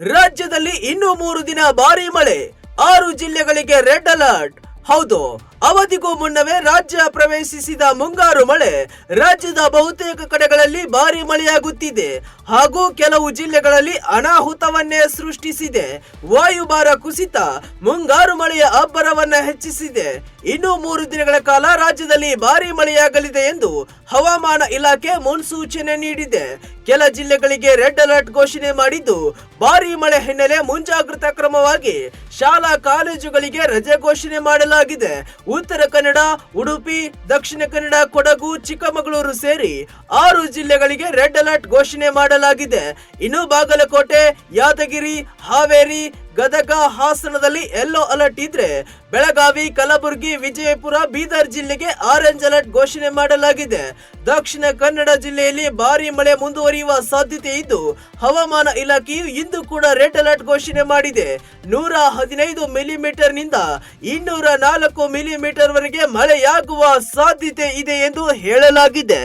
ರಾಜ್ಯದಲ್ಲಿ ಇನ್ನೂ 3 ದಿನ ಭಾರಿ ಮಳೆ, 6 ಜಿಲ್ಲೆಗಳಿಗೆ ರೆಡ್ ಅಲರ್ಟ್. ಹೌದು, ಅವಧಿಗೂ ಮುನ್ನವೇ ರಾಜ್ಯ ಪ್ರವೇಶಿಸಿದ ಮುಂಗಾರು ಮಳೆ ರಾಜ್ಯದ ಬಹುತೇಕ ಕಡೆಗಳಲ್ಲಿ ಭಾರಿ ಮಳೆಯಾಗುತ್ತಿದೆ ಹಾಗೂ ಕೆಲವು ಜಿಲ್ಲೆಗಳಲ್ಲಿ ಅನಾಹುತವನ್ನೇ ಸೃಷ್ಟಿಸಿದೆ. ವಾಯುಭಾರ ಕುಸಿತ ಮುಂಗಾರು ಮಳೆಯ ಅಬ್ಬರವನ್ನ ಹೆಚ್ಚಿಸಿದೆ. ಇನ್ನು 3 ದಿನಗಳ ಕಾಲ ರಾಜ್ಯದಲ್ಲಿ ಭಾರಿ ಮಳೆಯಾಗಲಿದೆ ಎಂದು ಹವಾಮಾನ ಇಲಾಖೆ ಮುನ್ಸೂಚನೆ ನೀಡಿದೆ. ಕೆಲ ಜಿಲ್ಲೆಗಳಿಗೆ ರೆಡ್ ಅಲರ್ಟ್ ಘೋಷಣೆ ಮಾಡಿದ್ದು, ಭಾರಿ ಮಳೆ ಹಿನ್ನೆಲೆ ಮುಂಜಾಗ್ರತಾ ಕ್ರಮವಾಗಿ ಶಾಲಾ ಕಾಲೇಜುಗಳಿಗೆ ರಜೆ ಘೋಷಣೆ ಮಾಡಲಾಗಿದೆ. ಉತ್ತರ ಕನ್ನಡ, ಉಡುಪಿ, ದಕ್ಷಿಣ ಕನ್ನಡ, ಕೊಡಗು, ಚಿಕ್ಕಮಗಳೂರು ಸೇರಿ 6 ಜಿಲ್ಲೆಗಳಿಗೆ ರೆಡ್ ಅಲರ್ಟ್ ಘೋಷಣೆ ಮಾಡಲಾಗಿದೆ. ಇನ್ನು ಬಾಗಲಕೋಟೆ, ಯಾದಗಿರಿ, ಹಾವೇರಿ, ಗದಗ, ಹಾಸನದಲ್ಲಿ ಯೆಲ್ಲೋ ಅಲರ್ಟ್ ಇದ್ರೆ, ಬೆಳಗಾವಿ, ಕಲಬುರಗಿ, ವಿಜಯಪುರ, ಬೀದರ್ ಜಿಲ್ಲೆಗೆ ಆರೆಂಜ್ ಅಲರ್ಟ್ ಘೋಷಣೆ ಮಾಡಲಾಗಿದೆ. ದಕ್ಷಿಣ ಕನ್ನಡ ಜಿಲ್ಲೆಯಲ್ಲಿ ಭಾರಿ ಮಳೆ ಮುಂದುವರಿಯುವ ಸಾಧ್ಯತೆ ಇದ್ದು, ಹವಾಮಾನ ಇಲಾಖೆಯು ಇಂದು ಕೂಡ ರೆಡ್ ಅಲರ್ಟ್ ಘೋಷಣೆ ಮಾಡಿದೆ. 115 ಮಿಲಿಮೀಟರ್ ನಿಂದ 204 ಮಿಲಿಮೀಟರ್ ವರೆಗೆ ಮಳೆಯಾಗುವ ಸಾಧ್ಯತೆ ಇದೆ ಎಂದು ಹೇಳಲಾಗಿದೆ.